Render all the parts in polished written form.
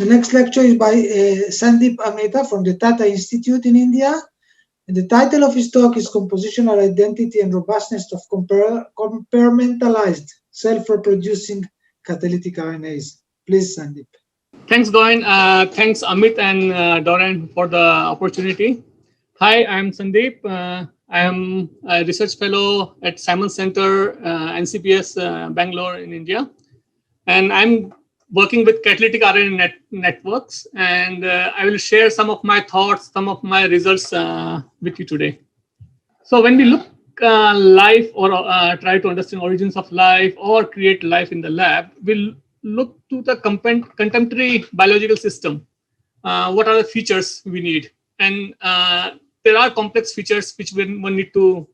The next lecture is by Sandeep Ameta from the Tata Institute in India. And the title of his talk is Compositional Identity and Robustness of Compartmentalized Self-Reproducing Catalytic RNAs. Please, Sandeep. Thanks, Goin. Thanks, Amit and Doran, for the opportunity. Hi, I'm Sandeep. I am a research fellow at Simon Center, NCPS, Bangalore in India. And I'm working with catalytic RNA networks. And I will share some of my thoughts, some of my results with you today. So when we look life or try to understand origins of life or create life in the lab, we'll look to the contemporary biological system. What are the features we need? And there are complex features which one need to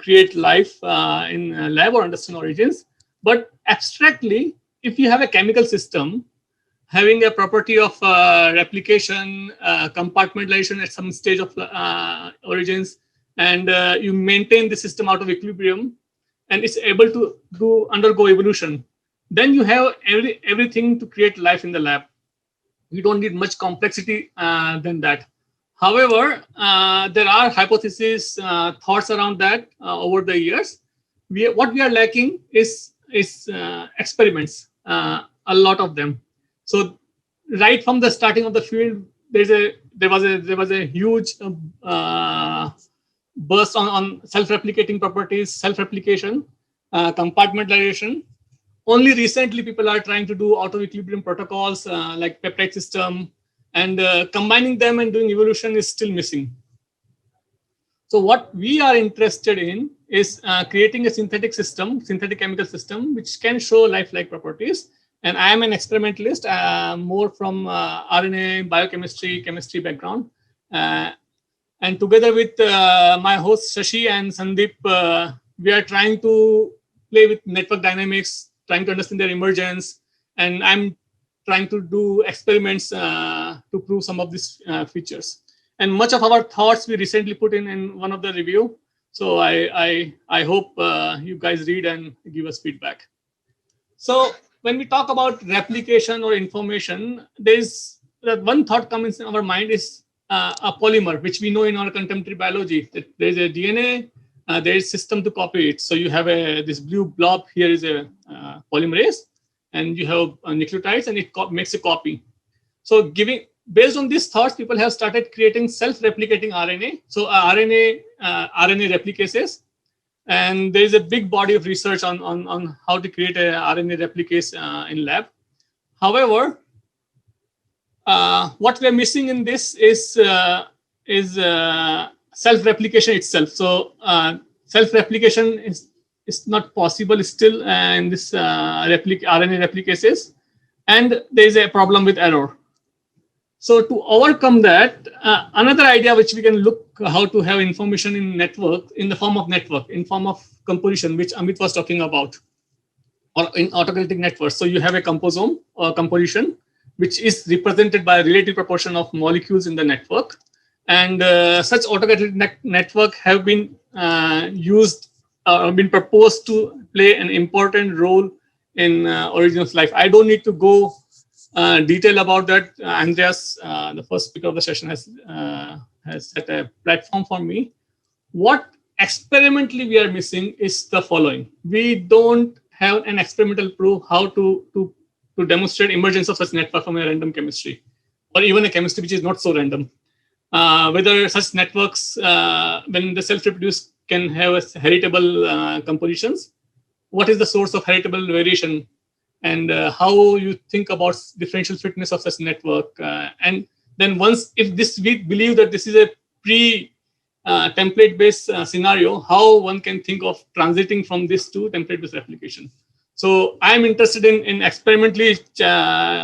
create life in a lab or understand origins. But abstractly, if you have a chemical system having a property of replication, compartmentalization at some stage of origins, and you maintain the system out of equilibrium, and it's able to undergo evolution, then you have everything to create life in the lab. You don't need much complexity than that. However, there are hypotheses, thoughts around that over the years. What we are lacking is experiments, a lot of them. So right from the starting of the field, there was a huge burst on self-replicating properties, self-replication, compartmentalization. Only recently, people are trying to do out-of-equilibrium protocols like peptide system, and combining them and doing evolution is still missing. So what we are interested in is creating a synthetic chemical system, which can show lifelike properties. And I am an experimentalist, more from RNA, biochemistry, chemistry background. And together with my host, Shashi and Sandeep, we are trying to play with network dynamics, trying to understand their emergence. And I'm trying to do experiments to prove some of these features. And much of our thoughts we recently put in one of the review. So I hope you guys read and give us feedback. So when we talk about replication or information, there's that one thought comes in our mind is a polymer, which we know in our contemporary biology, that there's a DNA, there is system to copy it. So you have this blue blob here is a polymerase, and you have nucleotides, and it makes a copy. So based on these thoughts, people have started creating self-replicating RNA. So RNA replicases, and there is a big body of research on how to create a RNA replicase in lab. However, what we are missing in this is self-replication itself. So self-replication is not possible still in this RNA replicases, and there is a problem with error. So to overcome that, another idea which we can look how to have information in network, in the form of network, in form of composition, which Amit was talking about, or in autocatalytic networks. So you have a composome or composition, which is represented by a relative proportion of molecules in the network. And such autocatalytic network have been used, been proposed to play an important role in origin of life. I don't need to go detail about that. Andreas, the first speaker of the session, has set a platform for me. What experimentally we are missing is the following. We don't have an experimental proof how to demonstrate emergence of such network from a random chemistry, or even a chemistry which is not so random. Whether such networks, when the self-reproduce, can have heritable compositions. What is the source of heritable variation? And how you think about differential fitness of such network. And then if we believe that this is a template-based scenario, how one can think of transiting from this to template-based replication. So I'm interested in experimentally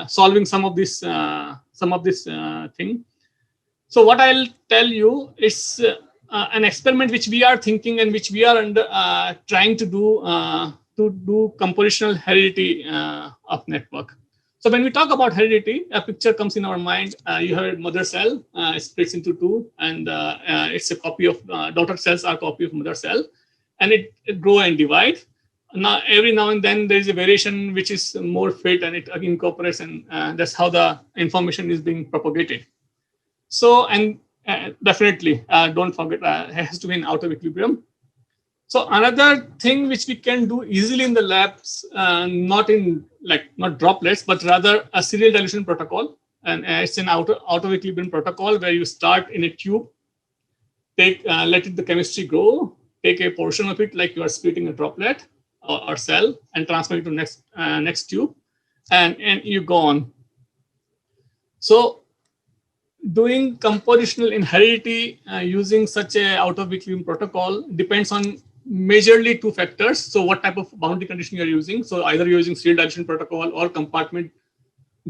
solving some of this thing. So what I'll tell you is an experiment which we are thinking and which we are trying to do compositional heredity of network. So when we talk about heredity, a picture comes in our mind. You have a mother cell, it splits into two, and it's a copy of daughter cells are a copy of mother cell, and it grow and divide. now every now and then there is a variation which is more fit and it incorporates, and that's how the information is being propagated. So, and definitely don't forget, it has to be in out of equilibrium. So another thing which we can do easily in the labs, not in not droplets, but rather a serial dilution protocol. And it's an out of equilibrium protocol where you start in a tube, let the chemistry grow, take a portion of it like you are splitting a droplet or cell, and transfer it to next tube, and you go on. So doing compositional in heredity using such a out of equilibrium protocol depends on majorly two factors. So what type of boundary condition you are using. So either you're using serial dilution protocol or compartment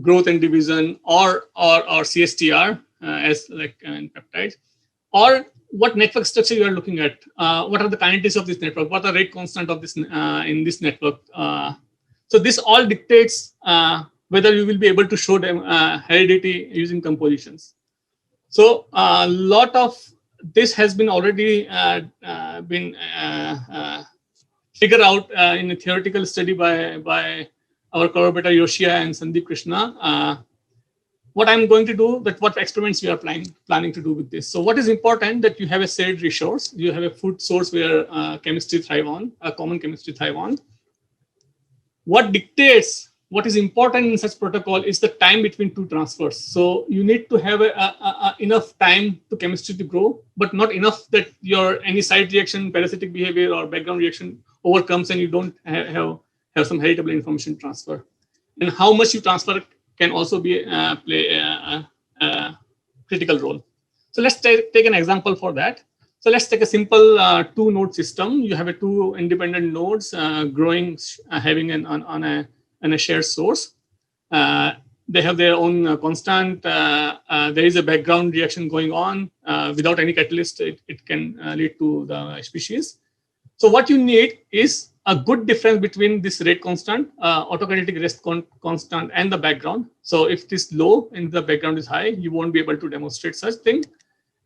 growth and division, or CSTR as like in peptides, or what network structure you are looking at. What are the kinetics of this network? What are rate constant of this in this network? So this all dictates whether you will be able to show them heredity using compositions. So a lot of this has been already figured out in a theoretical study by our collaborator Yoshia and Sandeep Krishna. What I'm going to do, that what experiments we are planning to do with this. So what is important that you have a shared resource, you have a food source where chemistry thrive on, a common chemistry thrive on. What dictates what is important in such protocol is the time between two transfers. So you need to have enough time to chemistry to grow, but not enough that your any side reaction, parasitic behavior, or background reaction overcomes and you don't have some heritable information transfer. And how much you transfer can also be play a critical role. So let's take an example for that. So let's take a simple two-node system. You have a two independent nodes growing, having on a shared source. They have their own constant. There is a background reaction going on. Without any catalyst, it can lead to the species. So what you need is a good difference between this rate constant, autokinetic rest constant, and the background. So if it is low and the background is high, you won't be able to demonstrate such thing.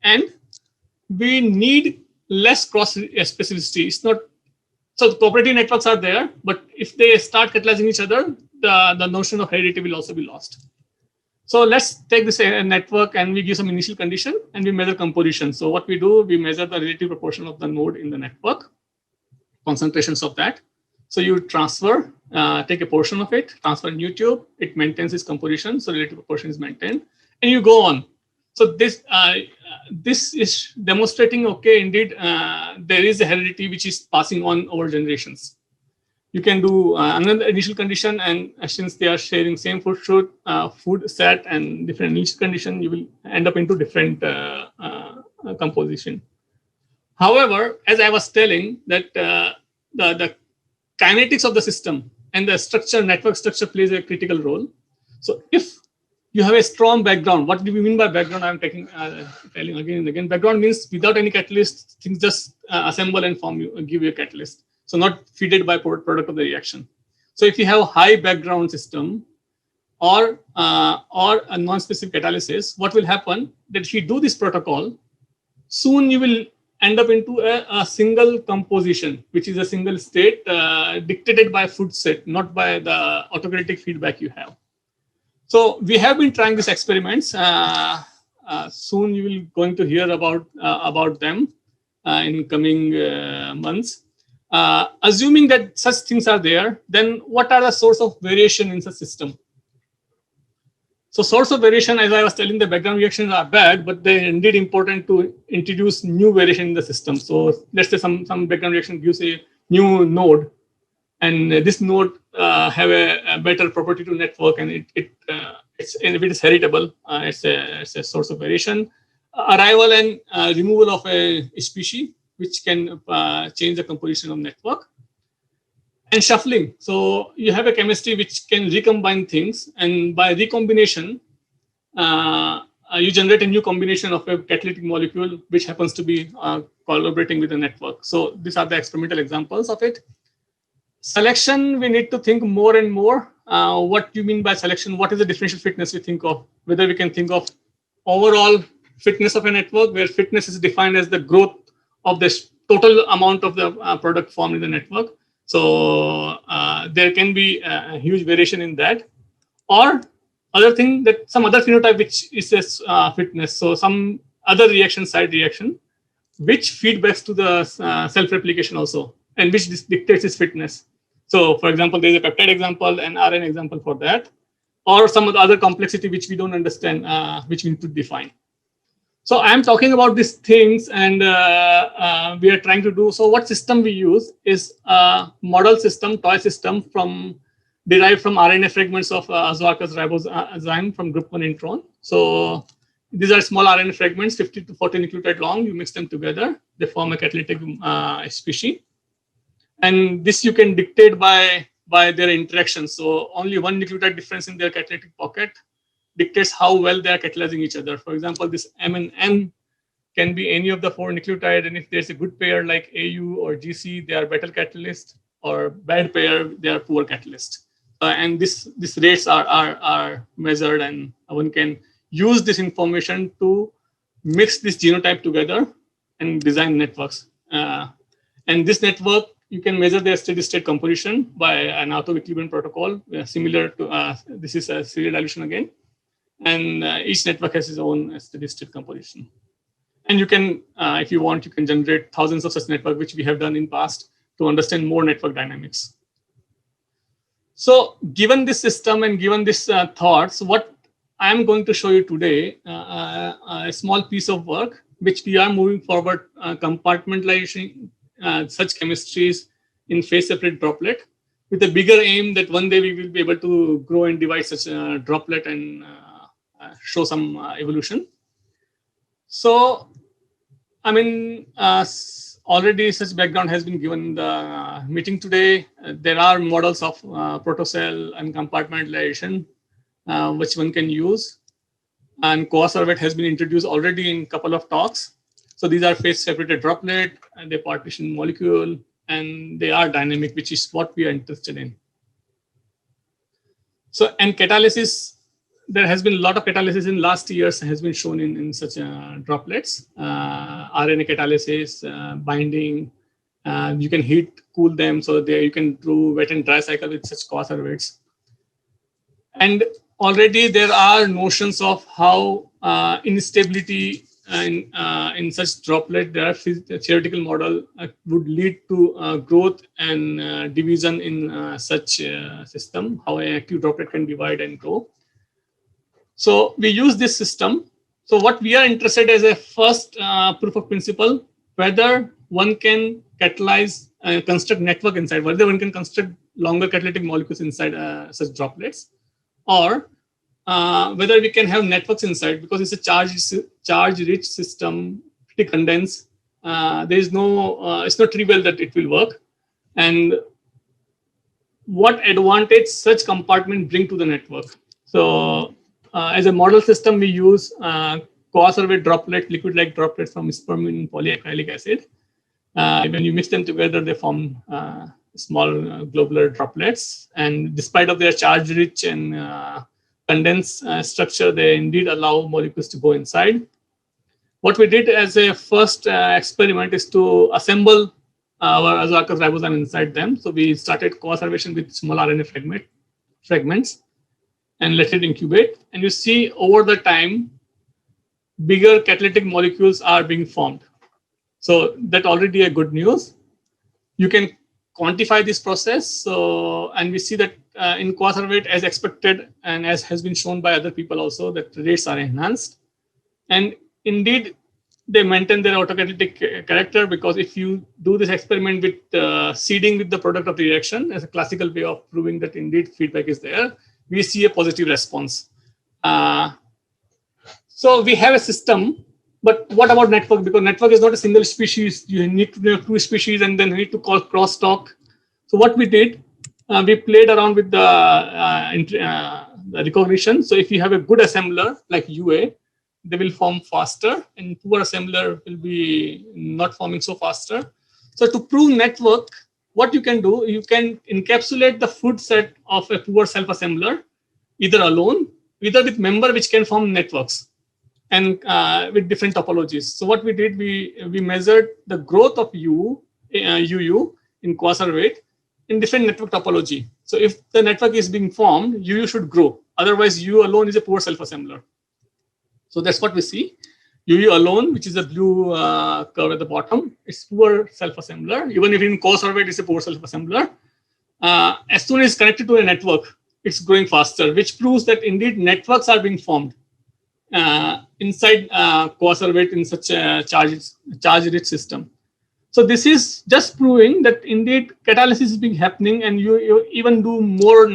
And we need less cross specificity. It's not, so the cooperative networks are there, but if they start catalyzing each other, the notion of heredity will also be lost. So let's take this network and we give some initial condition and we measure composition. So what we do, we measure the relative proportion of the node in the network, concentrations of that. So you transfer, take a portion of it, transfer new tube, it maintains its composition, so relative proportion is maintained, and you go on. So this is demonstrating, okay, indeed, there is a heredity which is passing on over generations. You can do another initial condition, and since they are sharing same food set and different initial condition, you will end up into different composition. However, as I was telling, that the kinetics of the system and the structure, network structure plays a critical role. So if you have a strong background, what do we mean by background? I'm telling again and again. Background means without any catalyst, things just assemble and form give you a catalyst. So not feeded by product of the reaction. So if you have a high background system or a non-specific catalysis, what will happen that if you do this protocol, soon you will end up into a single composition, which is a single state dictated by food set, not by the autokinetic feedback you have. So we have been trying these experiments. Soon you will going to hear about them in coming months. Assuming that such things are there, then what are the source of variation in the system? So source of variation, as I was telling, the background reactions are bad, but they're indeed important to introduce new variation in the system. So let's say some background reaction gives a new node, and this node have a better property to network, and if it is heritable, it's a source of variation. Arrival and removal of a species, which can change the composition of network. And shuffling. So you have a chemistry which can recombine things, and by recombination, you generate a new combination of a catalytic molecule, which happens to be collaborating with the network. So these are the experimental examples of it. Selection, we need to think more and more. What do you mean by selection? What is the differential fitness we think of? Whether we can think of overall fitness of a network, where fitness is defined as the growth of this total amount of the product formed in the network, So there can be a huge variation in that. Or other thing, that some other phenotype which is a fitness. So some other reaction, side reaction, which feedbacks to the self-replication also, and which dictates its fitness. So for example, there's a peptide example and RNA example for that, or some of the other complexity which we don't understand, which we need to define. So I'm talking about these things, and we are trying to do. So what system we use is a model system, toy system derived from RNA fragments of Azoarchus ribozyme from group 1 intron. So these are small RNA fragments, 50 to 40 nucleotide long. You mix them together, they form a catalytic species. And this you can dictate by their interactions. So only one nucleotide difference in their catalytic pocket dictates how well they are catalyzing each other. For example, this M and N can be any of the 4 nucleotides, and if there's a good pair like AU or GC, they are better catalyst, or bad pair, they are poor catalyst. And these rates are measured, and one can use this information to mix this genotype together and design networks. And this network, you can measure their steady state composition by an auto-equilibrium protocol, similar to this is a serial dilution again. And each network has its own steady state composition. And you can, if you want, you can generate thousands of such networks, which we have done in past to understand more network dynamics. So given this system and given this thoughts, what I'm going to show you today, a small piece of work, which we are moving forward, compartmentalization such chemistries in phase separate droplet, with a bigger aim that one day we will be able to grow and divide such a droplet and show some evolution. So, I mean, already such background has been given in the meeting today. There are models of protocell and compartmentalization, which one can use. And co-survey has been introduced already in a couple of talks. So these are phase-separated droplet, and they partition molecule, and they are dynamic, which is what we are interested in. So, and catalysis, there has been a lot of catalysis in last years has been shown in such droplets. RNA catalysis, binding, you can heat cool them, so there you can do wet and dry cycle with such co-surveys. And already there are notions of how instability in such droplet, there are theoretical model would lead to growth and division in such system, how an active droplet can divide and grow. So we use this system. So what we are interested as a first proof of principle, whether one can catalyze, construct network inside, whether one can construct longer catalytic molecules inside such droplets, or whether we can have networks inside, because it's a charge-rich system, pretty condensed. There is no, it's not trivial that it will work. And what advantage such compartment bring to the network? So as a model system, we use co-survey droplet, liquid-like droplets from spermine polyacrylic acid. When you mix them together, they form small globular droplets. And despite of their charge-rich and condensed structure, they indeed allow molecules to go inside. What we did as a first experiment is to assemble our Azoarchus ribozyme inside them. So we started co-observation with small RNA fragments and let it incubate. And you see over the time, bigger catalytic molecules are being formed. So that already a good news. You can quantify this process. So, and we see that in co-survey as expected, and as has been shown by other people also, that rates are enhanced. And indeed, they maintain their autocatalytic character, because if you do this experiment with seeding with the product of the reaction as a classical way of proving that indeed feedback is there, we see a positive response. So we have a system, but what about network? Because network is not a single species. You need to have 2 species and then you need to call crosstalk. So what we did, we played around with the recognition. So if you have a good assembler like UA, they will form faster, and poor assembler will be not forming so faster. So to prove network, what you can do, you can encapsulate the food set of a poor self-assembler, either alone, either with member which can form networks, and with different topologies. So what we did, we measured the growth of UU in quasar weight in different network topology. So if the network is being formed, UU should grow. Otherwise, UU alone is a poor self-assembler. So that's what we see. UU alone, which is a blue curve at the bottom, is poor self-assembler. Even if in co-surveyed, it's a poor self-assembler. As soon as it's connected to a network, it's growing faster, which proves that indeed networks are being formed inside co-surveyed in such a charge-rich system. So this is just proving that indeed catalysis is being happening, and you even do more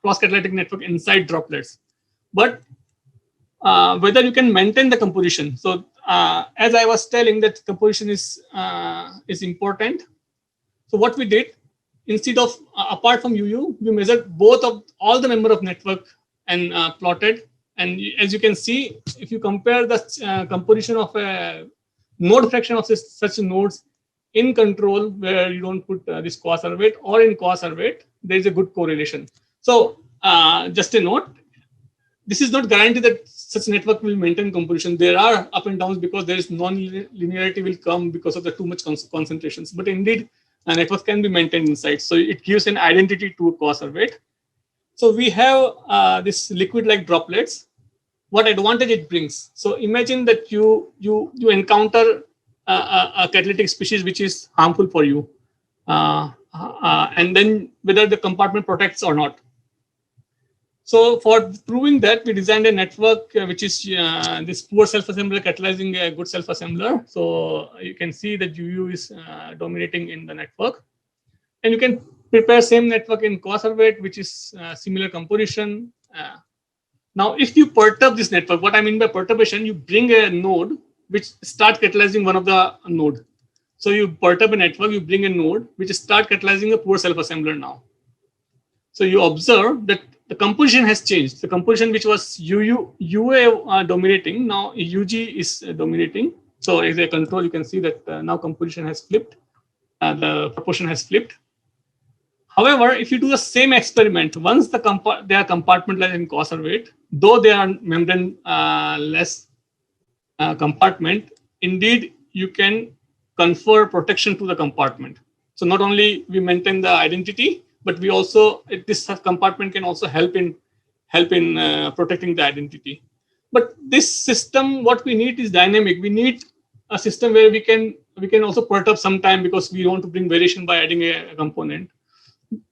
cross-catalytic network inside droplets. But whether you can maintain the composition. So as I was telling, that composition is important. So what we did, instead of apart from UU, we measured both of all the member of network and plotted. And as you can see, if you compare the composition of a node fraction of such nodes in control, where you don't put this co-surveyed, or in co-surveyed, there is a good correlation. So just a note, this is not guaranteed that such network will maintain composition. There are up and downs because there is non-linearity will come because of the too much concentrations. But indeed, a network can be maintained inside. So it gives an identity to a co-surveyed. So we have this liquid-like droplets. What advantage it brings? So imagine that you encounter a catalytic species which is harmful for you, and then whether the compartment protects or not. So for proving that, we designed a network which is this poor self-assembler catalyzing a good self-assembler. So you can see that UU is dominating in the network. And you can prepare same network in co-surveyed, which is similar composition. Now, if you perturb this network, what I mean by perturbation, you bring a node which starts catalyzing one of the node. So you perturb a network, you bring a node which start catalyzing a poor self-assembler now. So you observe that the composition has changed. The composition which was UA dominating, now UG is dominating. So as a control, you can see that now composition has flipped. The proportion has flipped. However, if you do the same experiment, once they are compartmentalized in co-surveyed, though they are membrane-less compartment, indeed you can confer protection to the compartment. So not only we maintain the identity, but we also, this compartment can also help in protecting the identity. But this system, what we need is dynamic. We need a system where we can also perturb sometime, because we want to bring variation by adding a component.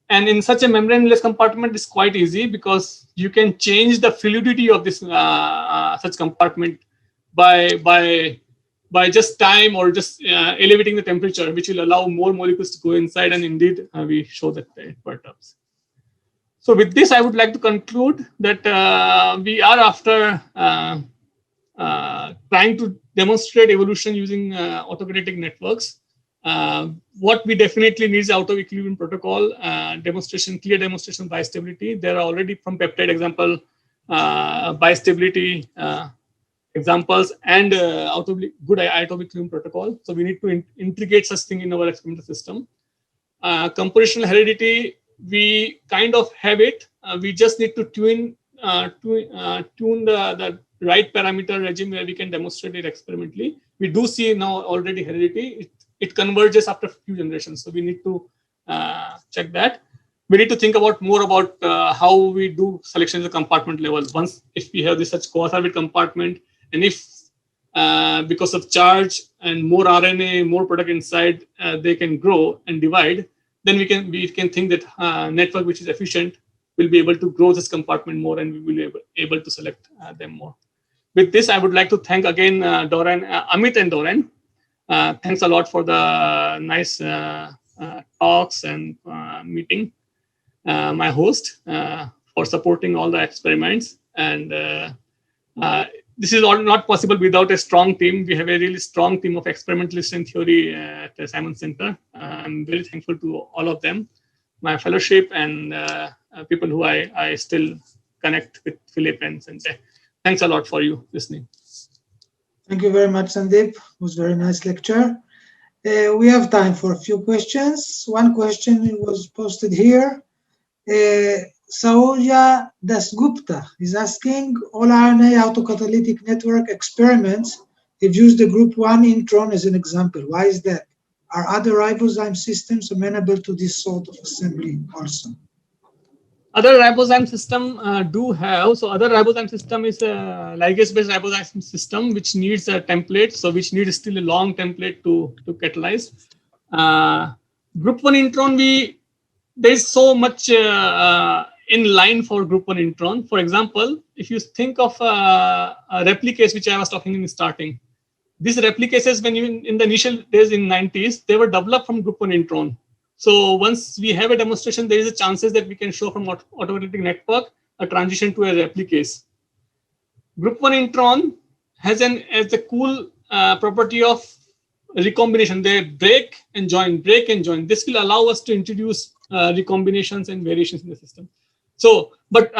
And in such a membrane-less compartment, it's quite easy, because you can change the fluidity of this such compartment by just time, or just elevating the temperature, which will allow more molecules to go inside. And indeed, we show that it perturbs. So with this, I would like to conclude that we are after trying to demonstrate evolution using autokinetic networks. What we definitely need is out of equilibrium protocol demonstration, clear demonstration by stability. There are already from peptide example by stability examples, and out of good equilibrium protocol. So we need to integrate such thing in our experimental system. Compositional heredity, we kind of have it. We just need to tune the right parameter regime where we can demonstrate it experimentally. We do see now already heredity. It converges after a few generations. So we need to check that. We need to think about more about how we do selection at the compartment level. Once, if we have this such co-surveyed compartment, and if because of charge and more RNA, more product inside, they can grow and divide, then we can think that network which is efficient will be able to grow this compartment more, and we will be able to select them more. With this, I would like to thank again Amit and Doran. Thanks a lot for the nice talks and meeting. My host for supporting all the experiments, and this is all not possible without a strong team. We have a really strong team of experimentalists in theory at the Simon Center. I'm very thankful to all of them, my fellowship, and people who I still connect with, Philip and Sensei. Thanks a lot for you listening. Thank you very much, Sandeep. It was a very nice lecture. We have time for a few questions. One question was posted here. Saurya Dasgupta is asking, all RNA autocatalytic network experiments have used the group 1 intron as an example. Why is that? Are other ribozyme systems amenable to this sort of assembly also? Other ribozyme system do have. So other ribozyme system is a ligase-based ribozyme system, which needs a template. So which needs still a long template to catalyze. Group 1 intron, there is so much in line for group 1 intron. For example, if you think of a replicase, which I was talking in starting, these replicases, when you in the initial days in 90s, they were developed from group 1 intron. So once we have a demonstration, there is a chances that we can show from automatic network a transition to a replicase. Group 1 intron has a cool property of recombination. They break and join, break and join. This will allow us to introduce recombinations and variations in the system. So, but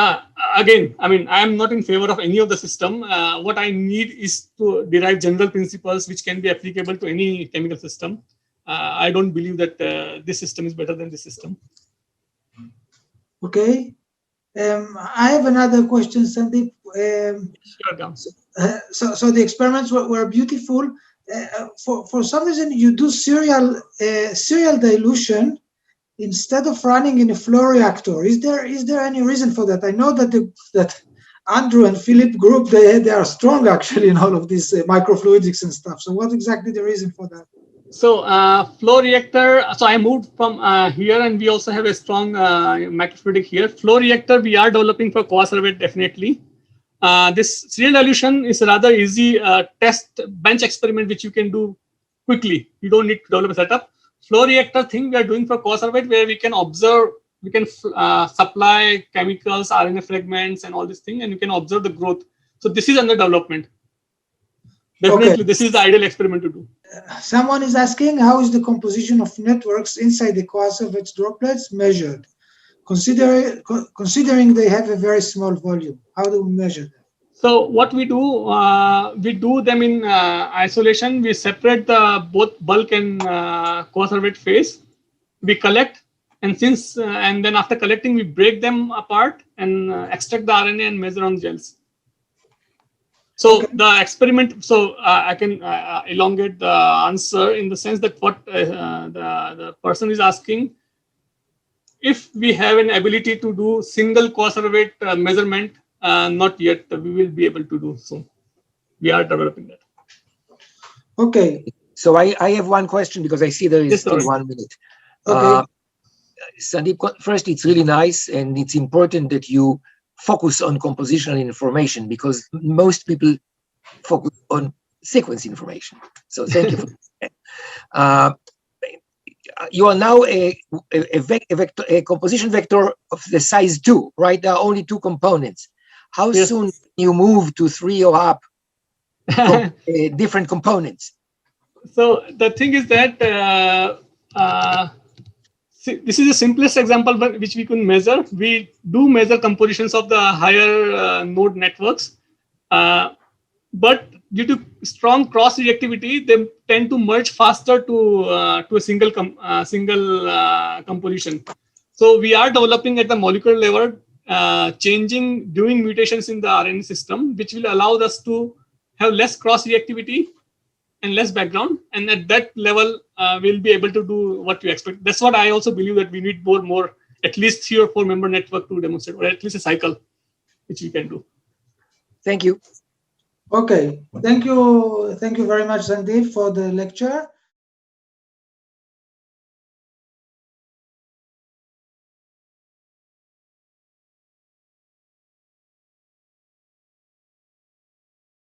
again, I mean, I am not in favor of any of the system. What I need is to derive general principles which can be applicable to any chemical system. I don't believe that this system is better than this system. Okay. I have another question, Sandeep. Sure, so the experiments were beautiful. For some reason, you do serial dilution instead of running in a flow reactor. Is there any reason for that? I know that that Andrew and Philip group, they are strong actually in all of this microfluidics and stuff. So what exactly the reason for that? So flow reactor, so I moved from here, and we also have a strong microfluidic here. Flow reactor we are developing for coacervate definitely. This serial dilution is a rather easy test bench experiment which you can do quickly. You don't need to develop a setup. Flow reactor thing we are doing for coacervate, where we can observe, we can supply chemicals, RNA fragments, and all this thing, and you can observe the growth. So this is under development. Definitely, okay. This is the ideal experiment to do. Someone is asking, how is the composition of networks inside the coacervate droplets measured? Considering they have a very small volume, how do we measure them? So what we do them in isolation. We separate the both bulk and coacervate phase. We collect, and then after collecting, we break them apart and extract the RNA and measure on gels. So okay. The experiment, so I can elongate the answer in the sense that what the person is asking, if we have an ability to do single coacervate measurement, not yet, we will be able to do so. We are developing that. Okay. So I have one question because I see there is still 1 minute. Okay. Sandeep, first, it's really nice and it's important that you focus on compositional information because most people focus on sequence information. So thank you for that. You are now a composition vector of the size 2, right? There are only 2 components. How yes. soon you move to 3 or up different components? So the thing is that this is the simplest example which we can measure. We do measure compositions of the higher node networks, but due to strong cross reactivity, they tend to merge faster to a single composition. So we are developing at the molecular level, doing mutations in the RNA system, which will allow us to have less cross reactivity and less background, and at that level we'll be able to do what you expect. That's what I also believe, that we need more at least 3 or 4 member network to demonstrate, or at least a cycle which we can do. Thank you. Okay, thank you very much, Sandeep, for the lecture.